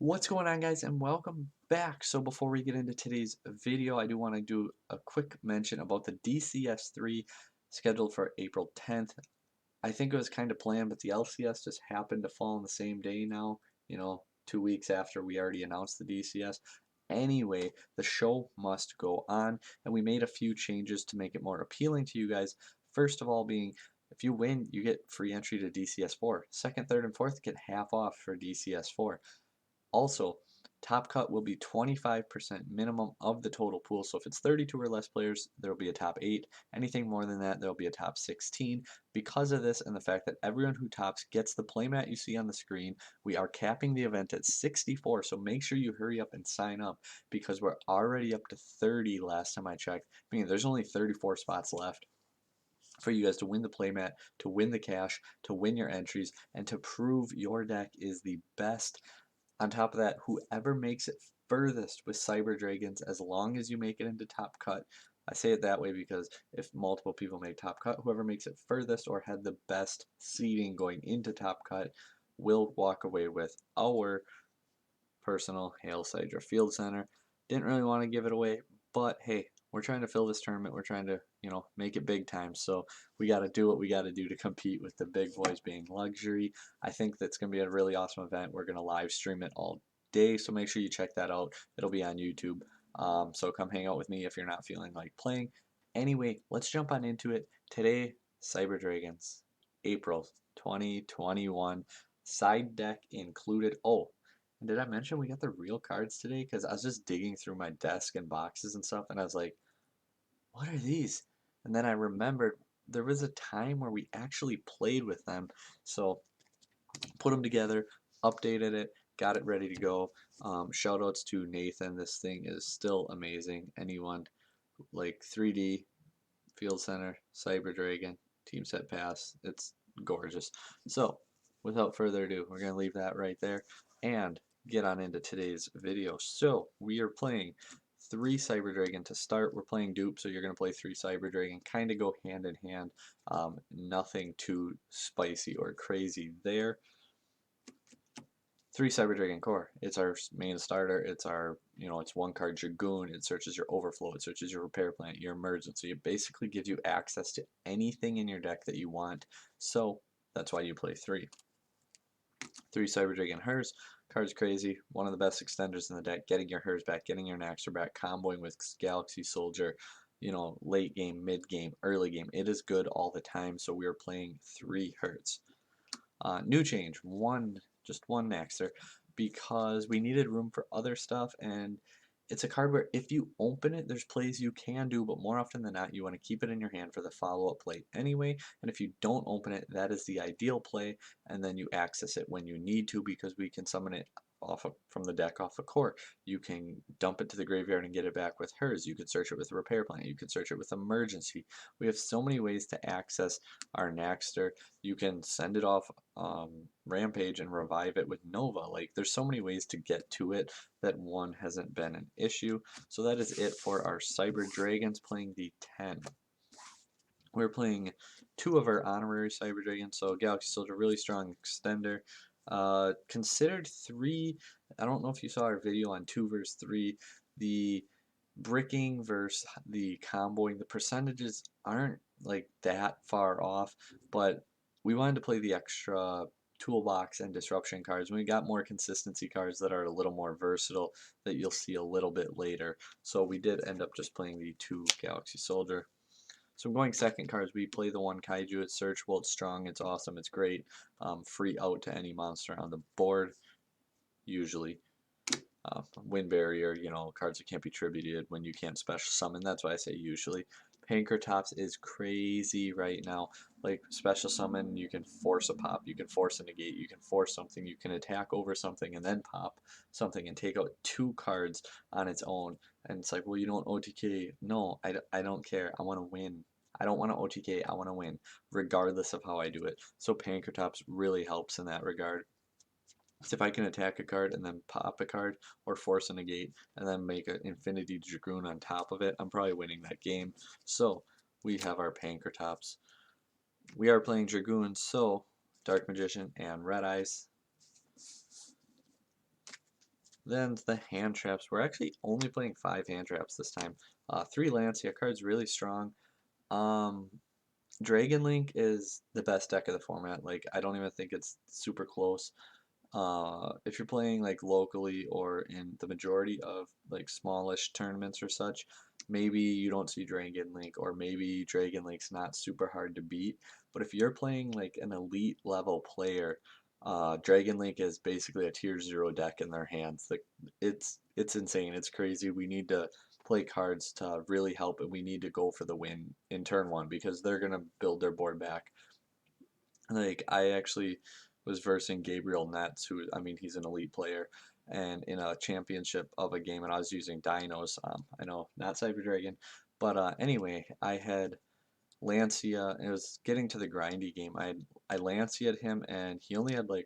What's going on, guys, and welcome back. So before we get into today's video, I do want to do a quick mention about the DCS3 scheduled for April 10th. I think it was kind of planned, but the LCS just happened to fall on the same day now, 2 weeks after we already announced the DCS. Anyway, the show must go on, and we made a few changes to make it more appealing to you guys. First of all being, if you win, you get free entry to DCS4. Second, third, and fourth get half off for DCS4. Also, top cut will be 25% minimum of the total pool. So if it's 32 or less players, there will be a top 8. Anything more than that, there will be a top 16. Because of this and the fact that everyone who tops gets the playmat you see on the screen, we are capping the event at 64. So make sure you hurry up and sign up because we're already up to 30 last time I checked. Meaning there's only 34 spots left for you guys to win the playmat, to win the cash, to win your entries, and to prove your deck is the best. On top of that, whoever makes it furthest with Cyber Dragons, as long as you make it into top cut, I say it that way because if multiple people make top cut, whoever makes it furthest or had the best seeding going into top cut will walk away with our personal Hail Sidra Field Center. Didn't really want to give it away, but hey, we're trying to fill this tournament. We're trying to, make it big time. So we got to do what we got to do to compete with the big boys being luxury. I think that's going to be a really awesome event. We're going to live stream it all day. So make sure you check that out. It'll be on YouTube. So come hang out with me if you're not feeling like playing. Anyway, let's jump on into it. Today, Cyber Dragons, April 2021. Side deck included. Oh, and did I mention we got the real cards today? Because I was just digging through my desk and boxes and stuff, and I was like, what are these? And then I remembered there was a time where we actually played with them. So put them together, updated it, got it ready to go. Shout outs to Nathan. This thing is still amazing. Anyone like 3D, Field Center, Cyber Dragon, Team Set Pass. It's gorgeous. So, without further ado, we're going to leave that right there and get on into today's video. So, we are playing 3 Cyber Dragon to start. We're playing dupe, so you're going to play 3 Cyber Dragon. Kind of go hand in hand. Nothing too spicy or crazy there. 3 Cyber Dragon Core. It's our main starter. It's our, it's 1 card Dragoon. It searches your overflow. It searches your repair plant, your emergency. It basically gives you access to anything in your deck that you want. So that's why you play 3. 3 Cyber Dragon Hers. Card's crazy. One of the best extenders in the deck. Getting your Hers back, getting your Naxter back, comboing with Galaxy Soldier. Late game, mid game, early game. It is good all the time. So we are playing 3 Hers. New change, just one Naxter, because we needed room for other stuff, and it's a card where if you open it, there's plays you can do, but more often than not, you want to keep it in your hand for the follow-up play anyway, and if you don't open it, that is the ideal play, and then you access it when you need to, because we can summon it from the deck off a core. You can dump it to the graveyard and get it back with Hers. You could search it with Repair Plant. You could search it with Emergency. We have so many ways to access our Naxter. You can send it off Rampage and revive it with Nova. Like, there's so many ways to get to it that one hasn't been an issue. So that is it for our Cyber Dragons playing the 10. We're playing 2 of our honorary Cyber Dragons. So Galaxy Soldier, really strong extender. Considered 3, I don't know if you saw our video on 2 versus 3, the bricking versus the comboing, the percentages aren't like that far off, but we wanted to play the extra toolbox and disruption cards. We got more consistency cards that are a little more versatile that you'll see a little bit later. So we did end up just playing the 2 Galaxy Soldier. So I'm going second cards. We play the 1 Kaiju. It's searchable, it's strong, it's awesome, it's great. Free out to any monster on the board, usually. Wind barrier, cards that can't be tributed when you can't special summon. That's why I say usually. Pankratops is crazy right now. Like, special summon, you can force a pop, you can force a negate, you can force something, you can attack over something and then pop something and take out 2 cards on its own. And it's like, well, you don't OTK. No, I don't care. I want to win. I don't want to OTK. I want to win, regardless of how I do it. So Pankratops really helps in that regard. So if I can attack a card and then pop a card or force a negate and then make an Infinity Dragoon on top of it, I'm probably winning that game. So we have our Pankratops. We are playing Dragoons, so Dark Magician and Red Eyes. Then the hand traps. We're actually only playing 5 hand traps this time. 3 Lancia cards, really strong. Um, Dragon Link is the best deck of the format. Like, I don't even think it's super close. If you're playing like locally or in the majority of like smallish tournaments or such, maybe you don't see Dragon Link, or maybe Dragon Link's not super hard to beat. But if you're playing like an elite level player, Dragon Link is basically a tier 0 deck in their hands. Like, it's insane. It's crazy. We need to play cards to really help, and we need to go for the win in turn 1 because they're gonna build their board back. Like, I actually was versing Gabriel Nets, who, I mean, he's an elite player, and in a championship of a game, and I was using dinos. I know, not Cyber Dragon, but anyway, I had Lancia, and it was getting to the grindy game. I Lancia'd him, and he only had like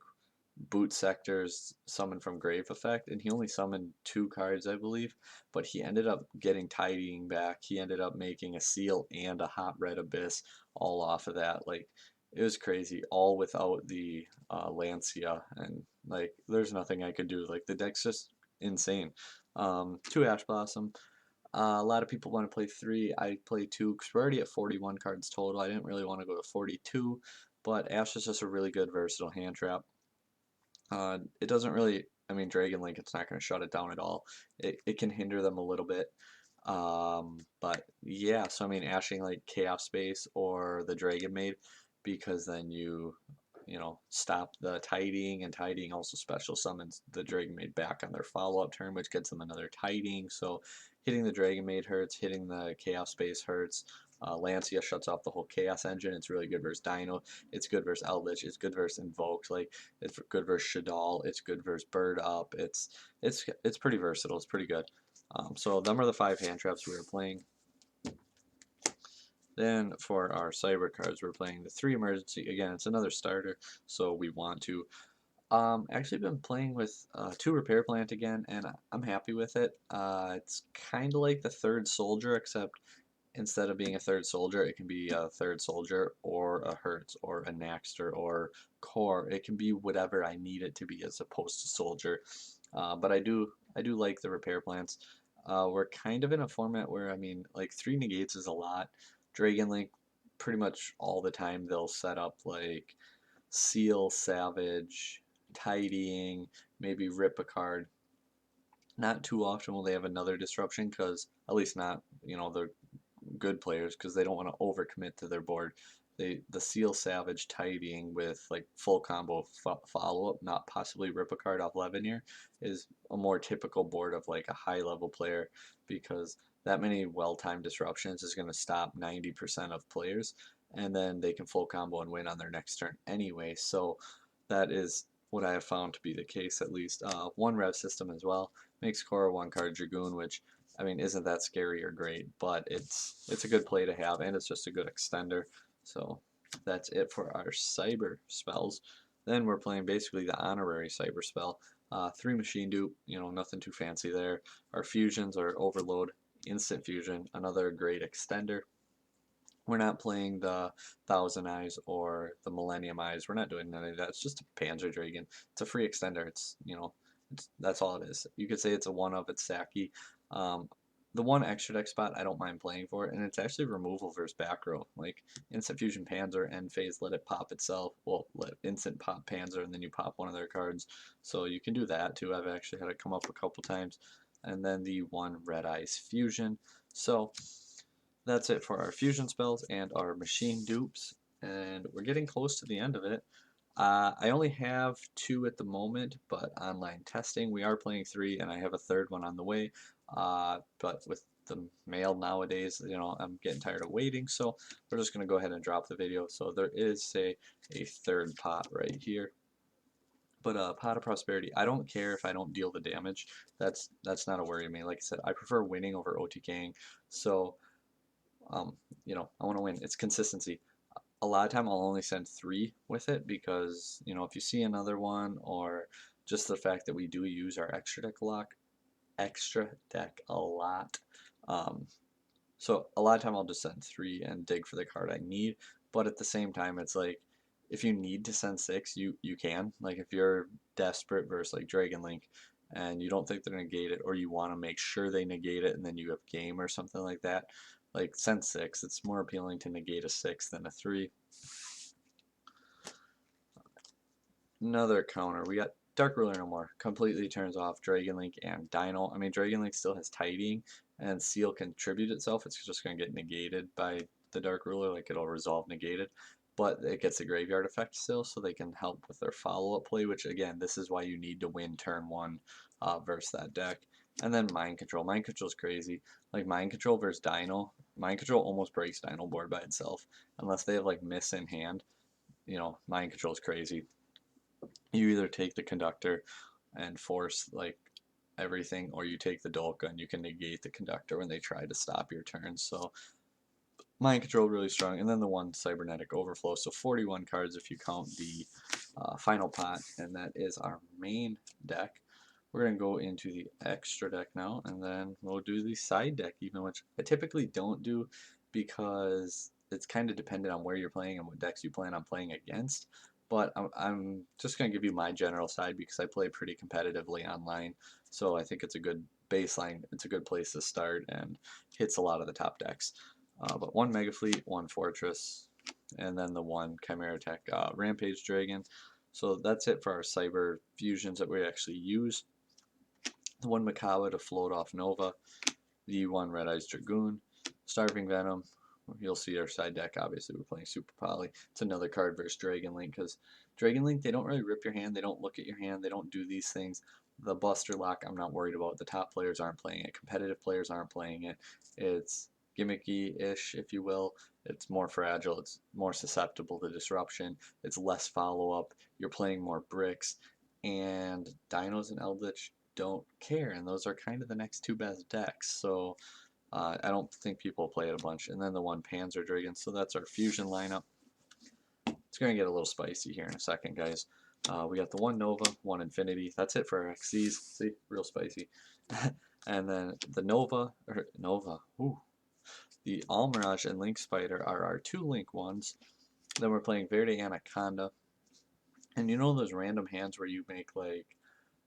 boot sectors summoned from Grave Effect, and he only summoned 2 cards, I believe. But he ended up getting Tidying back. He ended up making a Seal and a Hot Red Abyss all off of that. Like, it was crazy, all without the Lancia, and like, there's nothing I could do. Like, the deck's just insane. 2 Ash Blossom. A lot of people want to play 3. I play 2 because we're already at 41 cards total. I didn't really want to go to 42, but Ash is just a really good versatile hand trap. It doesn't really, I mean, Dragon Link, it's not going to shut it down at all. It can hinder them a little bit. But yeah, so I mean, ashing like Chaos Space or the Dragon Maid, because then you know, stop the Tidying, and Tidying also special summons the Dragon Maid back on their follow-up turn, which gets them another Tidying. So hitting the Dragon Maid hurts, hitting the Chaos Space hurts. Lancia shuts off the whole Chaos engine. It's really good versus Dino. It's good versus Eldritch. It's good versus Invoked. Like, it's good versus Shadal. It's good versus Bird Up. It's pretty versatile. It's pretty good. So them are the 5 hand traps we were playing. Then for our cyber cards, we're playing the 3 emergency. Again, it's another starter, so we want to. Actually been playing with 2 repair plant again, and I'm happy with it. It's kind of like the 3rd soldier, except instead of being a 3rd soldier, it can be a 3rd soldier or a Hertz or a Naxter or Core. It can be whatever I need it to be as opposed to soldier. But I do like the repair plants. We're kind of in a format where, I mean, like, 3 negates is a lot. Dragon Link, pretty much all the time they'll set up like Seal, Savage, Tidying, maybe rip a card. Not too often will they have another disruption, because at least not, you know, the good players, because they don't want to overcommit to their board. The Seal, Savage, Tidying with like full combo follow up, not possibly rip a card off Leveneer, is a more typical board of like a high level player, because that many well timed disruptions is going to stop 90% of players, and then they can full combo and win on their next turn anyway. So that is what I have found to be the case, at least. 1 rev system as well makes Core a 1 card Dragoon, which, I mean, isn't that scary or great, but it's a good play to have, and it's just a good extender. So that's it for our cyber spells. Then we're playing basically the honorary cyber spell. 3 machine dupe, you know, nothing too fancy there. Our fusions are overload, instant fusion, another great extender. We're not playing the Thousand Eyes or the Millennium Eyes. We're not doing none of that. It's just a Panzer Dragon. It's a free extender. It's, you know, that's all it is. You could say it's a one of its Saki. The 1 extra deck spot I don't mind playing for it, and it's actually removal versus back row. Like, instant fusion Panzer, end phase, let it pop itself. Well, let instant pop Panzer, and then you pop one of their cards. So you can do that too. I've actually had it come up a couple times. And then the 1 Red Eyes Fusion. So that's it for our fusion spells and our machine dupes, and we're getting close to the end of it. I only have 2 at the moment, but online testing, we are playing 3, and I have a 3rd one on the way. But with the mail nowadays, you know, I'm getting tired of waiting, so we're just going to go ahead and drop the video. So there is, say, a 3rd pot right here. But Pot of Prosperity, I don't care if I don't deal the damage. That's not a worry to me. Like I said, I prefer winning over OTKing. So you know, I want to win. It's consistency. A lot of time I'll only send 3 with it, because, you know, if you see another one, or just the fact that we do use our extra deck a lot. So a lot of time I'll just send 3 and dig for the card I need. But at the same time, it's like, if you need to send 6, you can. Like, if you're desperate versus like Dragon Link, and you don't think they're going to negate it, or you want to make sure they negate it and then you have game or something like that, like send 6. It's more appealing to negate a 6 than a 3. Another counter. We got Dark Ruler no more. Completely turns off Dragon Link and Dino. I mean, Dragon Link still has Tidying, and Seal can tribute itself. It's just going to get negated by the Dark Ruler, like it'll resolve negated. But it gets a graveyard effect still, so they can help with their follow-up play, which again, this is why you need to win turn 1 versus that deck. And then Mind Control. Mind Control is crazy. Like Mind Control versus Dino. Mind Control almost breaks Dino board by itself, unless they have like Miss in hand. You know, Mind Control is crazy. You either take the conductor and force like everything, or you take the Dolka and you can negate the conductor when they try to stop your turn. So Mind Control really strong, and then the one Cybernetic Overflow. So 41 cards if you count the final pot, and that is our main deck. We're going to go into the extra deck now, and then we'll do the side deck even, which I typically don't do because it's kind of dependent on where you're playing and what decks you plan on playing against. But I'm just going to give you my general side because I play pretty competitively online, so I think it's a good baseline. It's a good place to start and hits a lot of the top decks. But one Mega Fleet, one Fortress, and then the one Chimera Tech Rampage Dragon. So that's it for our Cyber fusions that we actually use. The one Makawa to float off Nova, the one Red Eyes Dragoon, Starving Venom. You'll see our side deck. Obviously, we're playing Super Poly. It's another card versus Dragon Link because Dragon Link, they don't really rip your hand. They don't look at your hand. They don't do these things. The Buster Lock, I'm not worried about. The top players aren't playing it. Competitive players aren't playing it. It's gimmicky-ish, if you will. It's more fragile. It's more susceptible to disruption. It's less follow-up. You're playing more bricks. And Dinos and Eldritch don't care, and those are kind of the next two best decks. So I don't think people play it a bunch. And then the one Panzer Dragon. So that's our fusion lineup. It's going to get a little spicy here in a second, guys. We got the one Nova, one Infinity. That's it for our XCs. See, real spicy. And then the the Almirage and Link Spider are our two Link ones. Then we're playing Verde Anaconda. And you know those random hands where you make like,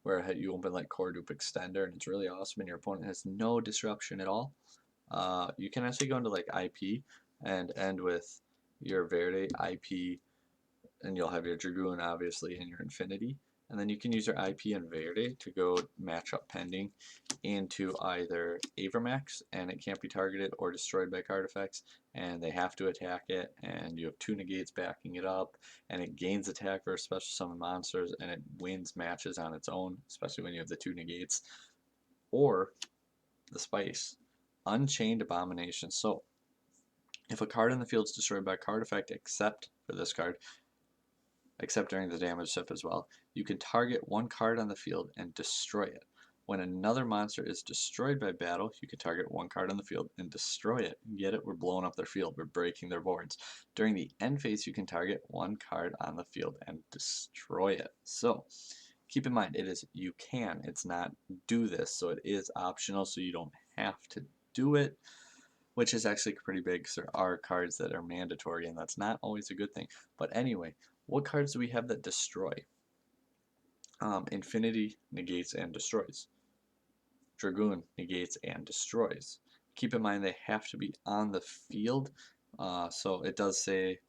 where you open like Core Dupe Extender and it's really awesome and your opponent has no disruption at all? You can actually go into like IP and end with your Verde IP, and you'll have your Dragoon obviously and your Infinity, and then you can use your IP and Verde to go match up pending into either Avermax, and it can't be targeted or destroyed by card effects, and they have to attack it, and you have two negates backing it up, and it gains attack versus special summon monsters, and it wins matches on its own, especially when you have the two negates. Or the Spice, Unchained Abomination. So if a card in the field is destroyed by a card effect, except for this card, except during the damage step as well, you can target one card on the field and destroy it. When another monster is destroyed by battle, you can target one card on the field and destroy it. Get it? We're blowing up their field. We're breaking their boards. During the end phase, you can target one card on the field and destroy it. So keep in mind, you can. It's not do this, so it is optional, so you don't have to do it, which is actually pretty big because there are cards that are mandatory, and that's not always a good thing. But anyway, what cards do we have that destroy? Infinity negates and destroys. Dragoon negates and destroys. Keep in mind they have to be on the field. So it does say,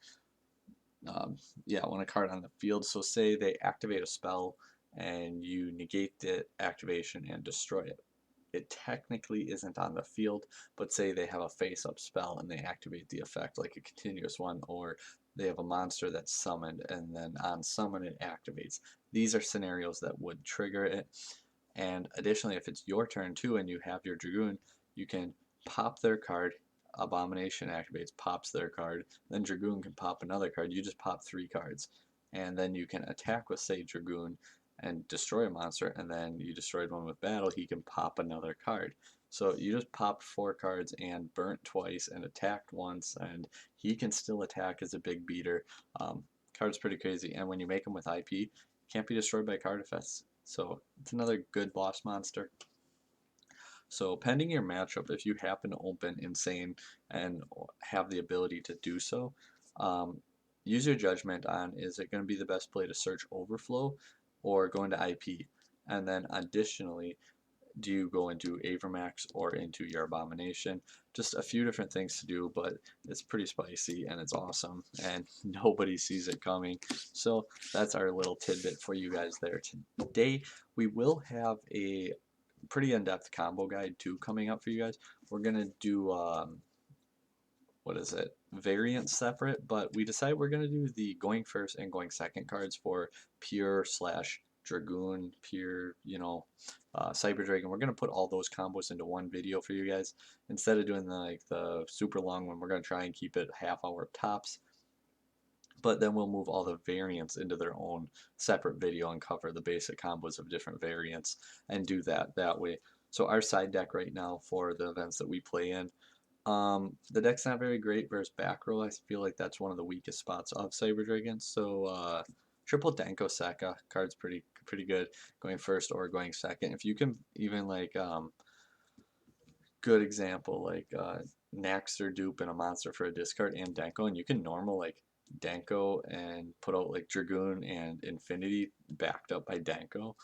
yeah, when a card on the field. So say they activate a spell and you negate the activation and destroy it. It technically isn't on the field, but say they have a face-up spell and they activate the effect like a continuous one, or they have a monster that's summoned and then on summon it activates. These are scenarios that would trigger it. And additionally, if it's your turn too and you have your Dragoon, you can pop their card, Abomination activates, pops their card, then Dragoon can pop another card. You just pop 3 cards. And then you can attack with, say, Dragoon and destroy a monster, and then you destroyed one with battle, he can pop another card. So you just popped 4 cards and burnt twice and attacked once, and he can still attack as a big beater. Card's pretty crazy, and when you make him with IP, can't be destroyed by card effects. So it's another good boss monster. So pending your matchup, if you happen to open Insane and have the ability to do so, use your judgment on, is it going to be the best play to search Overflow or go into IP? And then additionally, do you go into Avermax or into your Abomination? Just a few different things to do, but it's pretty spicy and it's awesome, and nobody sees it coming. So that's our little tidbit for you guys there today. We will have a pretty in-depth combo guide too coming up for you guys. We're gonna do what is it, variants separate, but we decided we're going to do the going first and going second cards for pure slash dragoon, pure, cyber dragon. We're going to put all those combos into one video for you guys instead of doing the super long one. We're going to try and keep it half hour tops, but then we'll move all the variants into their own separate video and cover the basic combos of different variants and do that way. So our side deck right now for the events that we play in, the deck's not very great versus back row. I feel like that's one of the weakest spots of Cyber Dragon. So triple Danko Seka card's pretty good going first or going second. If you can even good example Naxter dupe and a monster for a discard and Danko, and you can normal Danko and put out Dragoon and Infinity backed up by Danko,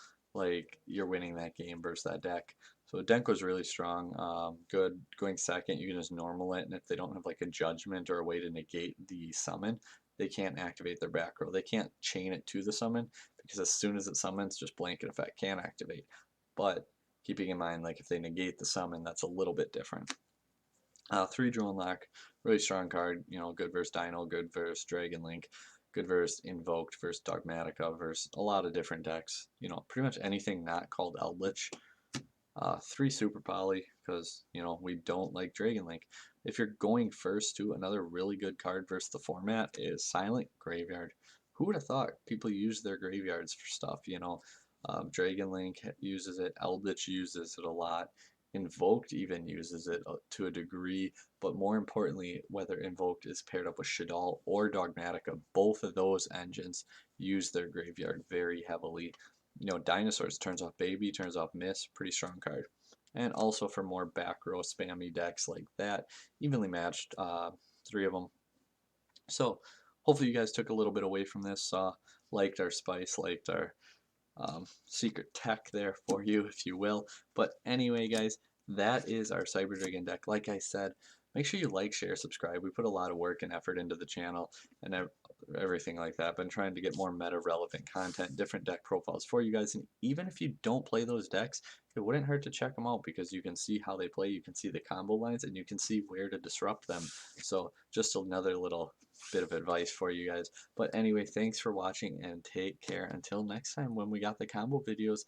you're winning that game versus that deck. So Denko's really strong, good going second. You can just normal it, and if they don't have a judgment or a way to negate the summon, they can't activate their back row. They can't chain it to the summon because as soon as it summons, just blanket effect can activate. But keeping in mind, if they negate the summon, that's a little bit different. 3 Drone Lock, really strong card. Good versus Dino, good versus Dragon Link, good versus Invoked versus Dogmatica versus a lot of different decks. Pretty much anything not called Eldritch. 3 Super Poly, because we don't like Dragon Link. If you're going first to, another really good card versus the format is Silent Graveyard. Who would have thought people use their graveyards for stuff? Dragon Link uses it, Eldritch uses it a lot, Invoked even uses it to a degree, but more importantly, whether Invoked is paired up with Shadal or Dogmatica, both of those engines use their graveyard very heavily. Dinosaurs turns off Baby, turns off Miss, pretty strong card. And also for more back row spammy decks like that, evenly matched, 3 of them. So hopefully you guys took a little bit away from this, liked our spice, liked our secret tech there for you, if you will. But anyway, guys, that is our Cyber Dragon deck. Like I said, make sure you like, share, subscribe. We put a lot of work and effort into the channel and everything like that. Been trying to get more meta relevant content, different deck profiles for you guys. And even if you don't play those decks, it wouldn't hurt to check them out because you can see how they play, you can see the combo lines, and you can see where to disrupt them. So just another little bit of advice for you guys. But anyway, thanks for watching and take care. Until next time when we got the combo videos,